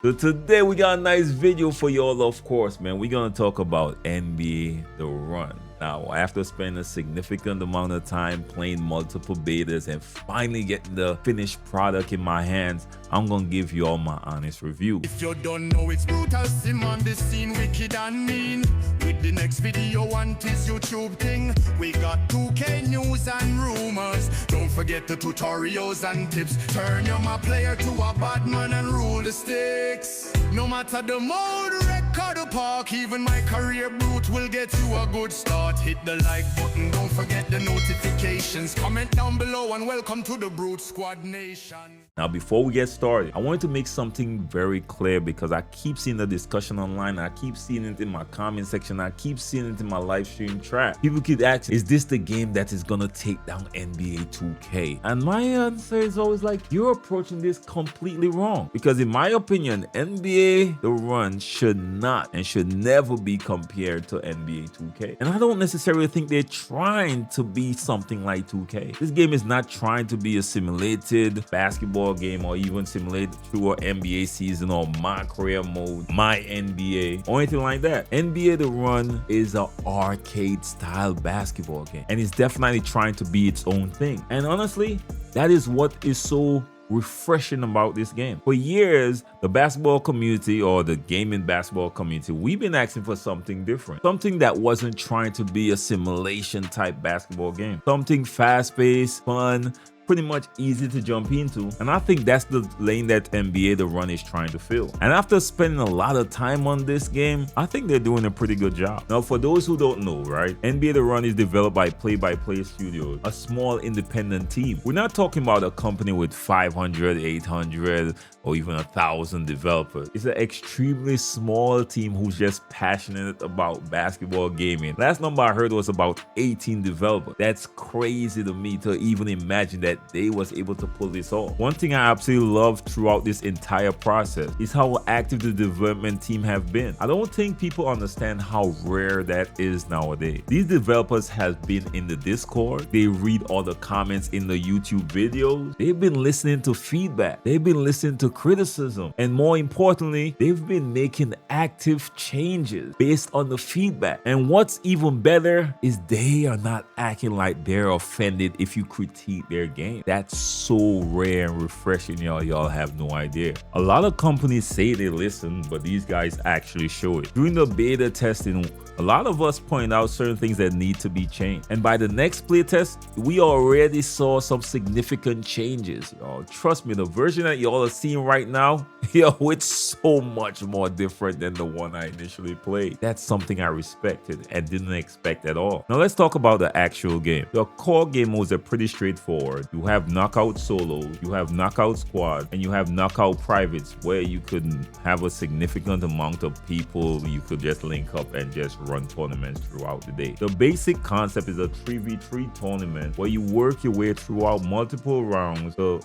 So today we got a nice video for y'all, of course, man. We're gonna talk about NBA The Run. Now, after spending a significant amount of time playing multiple betas and finally getting the finished product in my hands, I'm gonna give you all my honest review. If you don't know, it's Brutalsim on the scene, wicked and mean. With the next video on this YouTube thing, we got 2K news and rumors. Don't forget the tutorials and tips. Turn your my player to a bad man and rule the sticks. No matter the mode, record or park, even my career brute will get you a good start. Hit the like button, don't forget the notifications. Comment down below and welcome to the Brute Squad Nation. Now, before we get started, I wanted to make something very clear because I keep seeing the discussion online. I keep seeing it in my comment section. I keep seeing it in my live stream chat. People keep asking, is this the game that is going to take down NBA 2K? And my answer is always like, you're approaching this completely wrong. Because in my opinion, NBA The Run should not and should never be compared to NBA 2K. And I don't necessarily think they're trying to be something like 2K. This game is not trying to be a simulated basketball game or even simulate through an NBA season or my career mode, my NBA, or anything like that. NBA The Run is an arcade style basketball game and it's definitely trying to be its own thing. And honestly, that is what is so refreshing about this game. For years, the basketball community or the gaming basketball community, we've been asking for something different, something that wasn't trying to be a simulation type basketball game, something fast-paced, fun, pretty much easy to jump into. And I think that's the lane that NBA The Run is trying to fill. And after spending a lot of time on this game, I think they're doing a pretty good job. Now, for those who don't know, right, NBA The Run is developed by Play Studios, a small independent team. We're not talking about a company with 500, 800, or even 1,000 developers. It's an extremely small team who's just passionate about basketball gaming. Last number I heard was about 18 developers. That's crazy to me to even imagine that they was able to pull this off. One thing I absolutely love throughout this entire process is how active the development team have been. I don't think people understand how rare that is nowadays. These developers have been in the Discord, they read all the comments in the YouTube videos, they've been listening to feedback, they've been listening to criticism, and more importantly, they've been making active changes based on the feedback. And what's even better is they are not acting like they're offended if you critique their game. That's so rare and refreshing, y'all. Y'all have no idea. A lot of companies say they listen, but these guys actually show it. During the beta testing, a lot of us point out certain things that need to be changed. And by the next playtest, we already saw some significant changes, y'all. Trust me, the version that y'all are seeing right now, yo, it's so much more different than the one I initially played. That's something I respected and didn't expect at all. Now let's talk about the actual game. The core game modes are pretty straightforward. You have knockout solos, you have knockout squad, and you have knockout privates where you could have a significant amount of people. You could just link up and just run tournaments throughout the day. The basic concept is a 3v3 tournament where you work your way throughout multiple rounds to,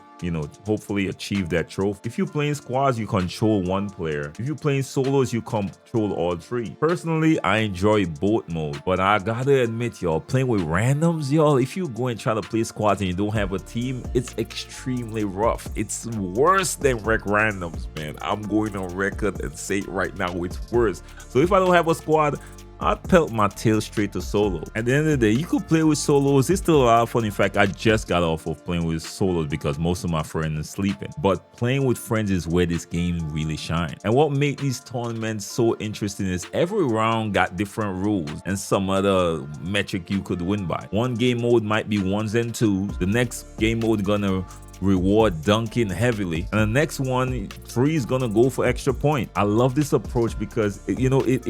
hopefully achieve that trophy. If you're playing squads, you control one player. If you're playing solos, you control all three. Personally, I enjoy both modes, but I gotta admit, y'all, playing with randoms, y'all, if you go and try to play squads and you don't have a team, it's extremely rough. It's worse than rec randoms, man. I'm going on record and say it right now, it's worse. So if I don't have a squad, I pelt my tail straight to solo. At the end of the day, you could play with solos. It's still a lot of fun. In fact, I just got off of playing with solos because most of my friends are sleeping. But playing with friends is where this game really shines. And what makes these tournaments so interesting is every round got different rules and some other metric you could win by. One game mode might be ones and twos. The next game mode gonna reward dunking heavily, and the next one, 3 is gonna go for extra point. I love this approach because it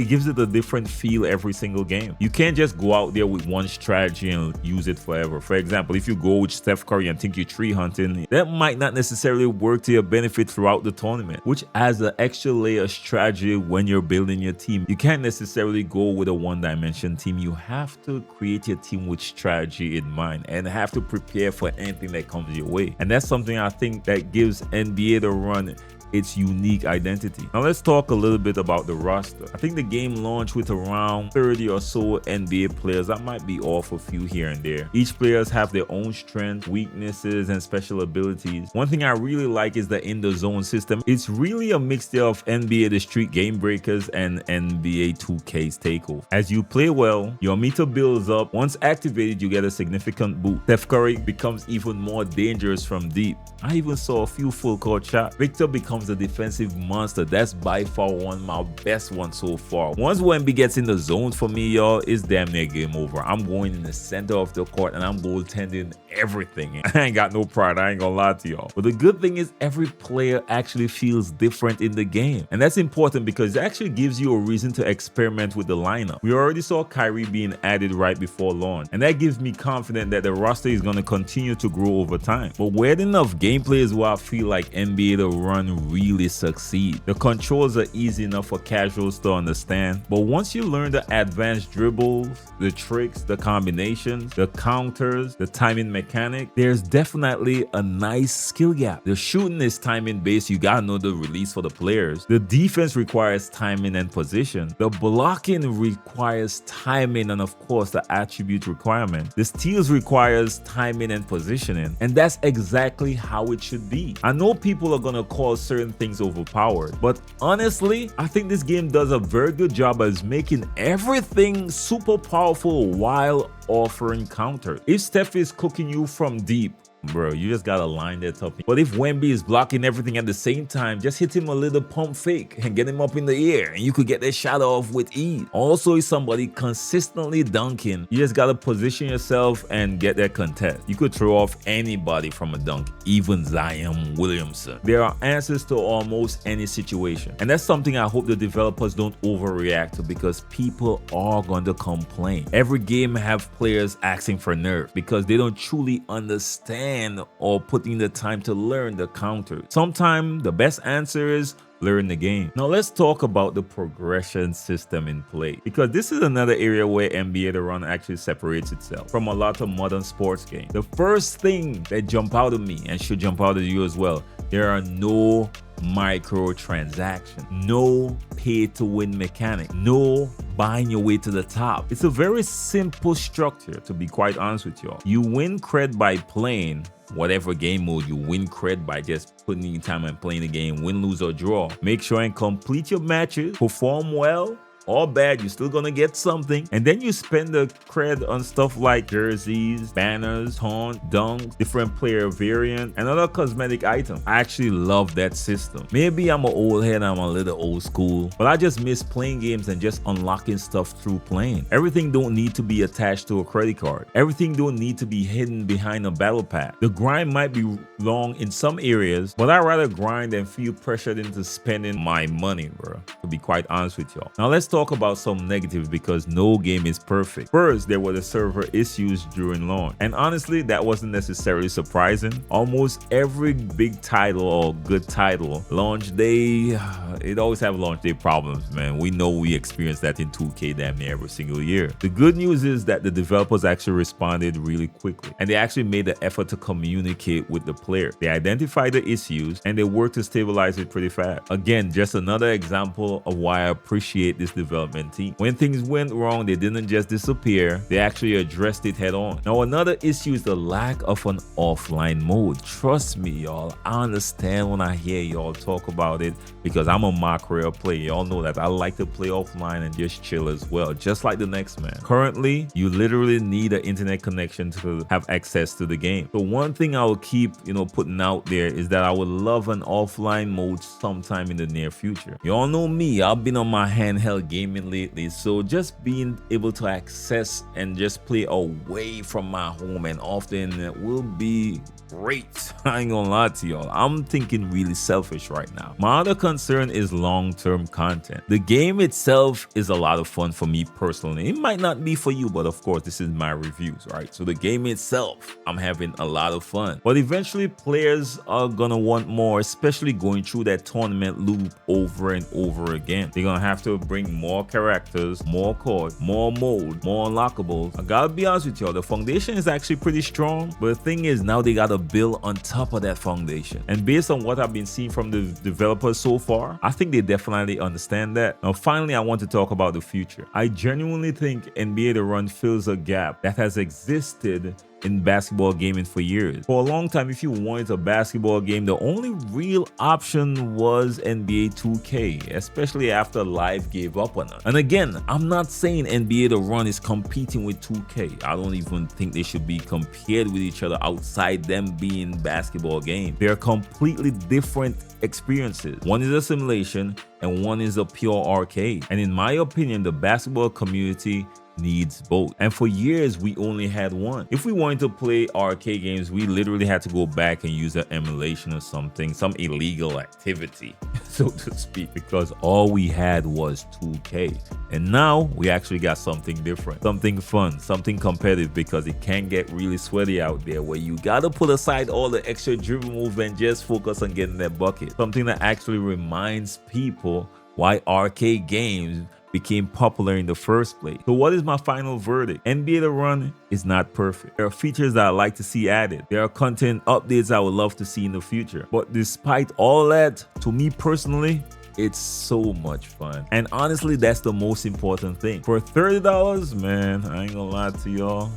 gives it a different feel every single game. You can't just go out there with one strategy and use it forever. For example, if you go with Steph Curry and think you're tree hunting, that might not necessarily work to your benefit throughout the tournament, which adds an extra layer of strategy when you're building your team. You can't necessarily go with a one-dimension team. You have to create your team with strategy in mind and have to prepare for anything that comes your way. And that's something I think that gives NBA The Run its unique identity. Now let's talk a little bit about the roster. I think the game launched with around 30 or so NBA players. I might be off a few here and there. Each players have their own strengths, weaknesses, and special abilities. One thing I really like is the in the zone system. It's really a mixture of NBA The Street Game Breakers and NBA 2K's takeover. As you play well, your meter builds up. Once activated, you get a significant boost. Steph Curry becomes even more dangerous from deep. I even saw a few full court shots. Victor becomes a defensive monster. That's by far one of my best ones so far. Once Wemby gets in the zone for me, y'all, it's damn near game over. I'm going in the center of the court and I'm goaltending everything. I ain't got no pride, I ain't gonna lie to y'all. But the good thing is every player actually feels different in the game. And that's important because it actually gives you a reason to experiment with the lineup. We already saw Kyrie being added right before launch, and that gives me confidence that the roster is gonna continue to grow over time. But weird enough, gameplay is where I feel like NBA The Run really succeed. The controls are easy enough for casuals to understand, but once you learn the advanced dribbles, the tricks, the combinations, the counters, the timing mechanic, there's definitely a nice skill gap. The shooting is timing based, you gotta know the release for the players. The defense requires timing and position. The blocking requires timing and of course the attribute requirement. The steals requires timing and positioning, and that's exactly how it should be. I know people are gonna call certain things overpowered, but honestly, I think this game does a very good job as making everything super powerful while offering counter. If Steph is cooking you from deep, bro, you just gotta line that up. But if Wemby is blocking everything at the same time, just hit him a little pump fake and get him up in the air and you could get that shot off with ease. Also, if somebody consistently dunking, you just gotta position yourself and get that contest. You could throw off anybody from a dunk, even Zion Williamson. There are answers to almost any situation, and that's something I hope the developers don't overreact to because people are going to complain. Every game have players asking for nerfs because they don't truly understand or putting the time to learn the counter. Sometimes the best answer is learn the game. Now let's talk about the progression system in play, because this is another area where NBA The Run actually separates itself from a lot of modern sports games. The first thing that jump out of me and should jump out of you as well, there are no microtransactions, no pay to win mechanic, no buying your way to the top. It's a very simple structure, to be quite honest with y'all. You win cred by playing whatever game mode. You win cred by just putting in time and playing the game, win, lose, or draw. Make sure and complete your matches, perform well or bad, you're still gonna get something, and then you spend the cred on stuff like jerseys, banners, taunt, dunks, different player variant, and other cosmetic items. I actually love that system. Maybe I'm an old head, I'm a little old school, but I just miss playing games and just unlocking stuff through playing. Everything don't need to be attached to a credit card. Everything don't need to be hidden behind a battle pass. The grind might be long in some areas, but I'd rather grind than feel pressured into spending my money, bro, to be quite honest with y'all. Now let's talk about some negatives because no game is perfect. First, there were the server issues during launch, and honestly that wasn't necessarily surprising. Almost every big title or good title launch day, it always have launch day problems, man. We know we experience that in 2K damn near every single year. The good news is that the developers actually responded really quickly, and they actually made the effort to communicate with the player. They identified the issues and they worked to stabilize it pretty fast. Again, just another example of why I appreciate this development team. When things went wrong, they didn't just disappear, they actually addressed it head on. Now another issue is the lack of an offline mode. Trust me, y'all, I understand when I hear y'all talk about it because I'm a macro player. Y'all know that I like to play offline and just chill as well, just like the next man. Currently, you literally need an internet connection to have access to the game. So one thing I will keep, putting out there is that I would love an offline mode sometime in the near future. Y'all know me, I've been on my handheld gaming lately, so just being able to access and just play away from my home and often will be great. I ain't gonna lie to y'all, I'm thinking really selfish right now. My other concern is long-term content. The game itself is a lot of fun for me personally. It might not be for you, but of course this is my reviews, right? So the game itself, I'm having a lot of fun, but eventually players are gonna want more, especially going through that tournament loop over and over again. They're gonna have to bring more characters, more cores, more mode, more unlockables. I gotta be honest with y'all, the foundation is actually pretty strong, but the thing is now they gotta build on top of that foundation. And based on what I've been seeing from the developers so far, I think they definitely understand that. Now finally, I want to talk about the future. I genuinely think NBA The Run fills a gap that has existed in basketball gaming for years. For a long time, if you wanted a basketball game, the only real option was NBA 2K, especially after Live gave up on it. And again, I'm not saying NBA The Run is competing with 2K. I don't even think they should be compared with each other outside them being basketball games. They're completely different experiences. One is a simulation and one is a pure arcade. And in my opinion, the basketball community needs both. And for years, we only had one. If we wanted to play arcade games, we literally had to go back and use an emulation or something, some illegal activity, so to speak, because all we had was 2K. And now we actually got something different, something fun, something competitive, because it can get really sweaty out there where you gotta put aside all the extra dribble move and just focus on getting that bucket. Something that actually reminds people why arcade games became popular in the first place. So what is my final verdict? NBA The Run is not perfect. There are features that I like to see added. There are content updates I would love to see in the future. But despite all that, to me personally, it's so much fun. And honestly, that's the most important thing. For $30, man, I ain't gonna lie to y'all.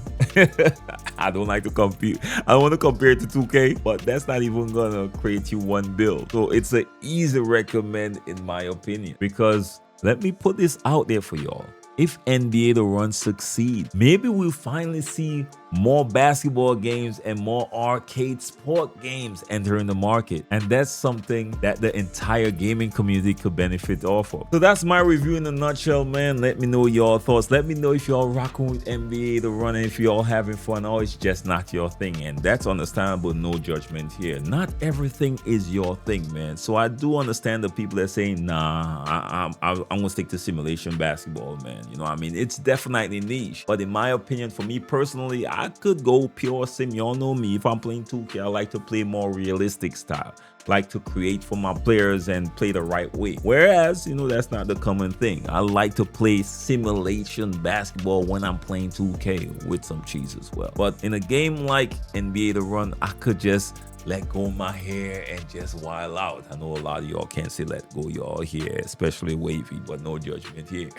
I don't like to compete. I don't want to compare it to 2K, but that's not even gonna create you one build. So it's an easy recommend in my opinion, because let me put this out there for y'all. If NBA The Run succeeds, maybe we'll finally see more basketball games and more arcade sport games entering the market. And that's something that the entire gaming community could benefit off of. So that's my review in a nutshell, man. Let me know your thoughts. Let me know if y'all rocking with NBA The Run and if y'all having fun, or it's just not your thing. And that's understandable, no judgment here. Not everything is your thing, man. So I do understand the people that are saying, nah, I'm gonna stick to simulation basketball, man. You know what I mean? It's definitely niche. But in my opinion, for me personally, I could go pure sim. Y'all know me. If I'm playing 2K, I like to play more realistic style. Like to create for my players and play the right way. Whereas, you know, that's not the common thing. I like to play simulation basketball when I'm playing 2K with some cheese as well. But in a game like NBA The Run, I could just let go of my hair and just wild out. I know a lot of y'all can't say let go y'all here, especially wavy, but no judgment here.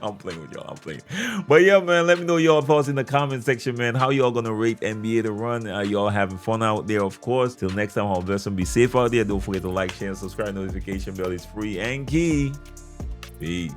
I'm playing with y'all, I'm playing. But yeah, man, let me know your thoughts in the comment section, man. How y'all gonna rate NBA The Run? Are y'all having fun out there? Of course. Till next time, God bless and be safe out there. Don't forget to like, share, and subscribe. Notification bell is free and key. Peace.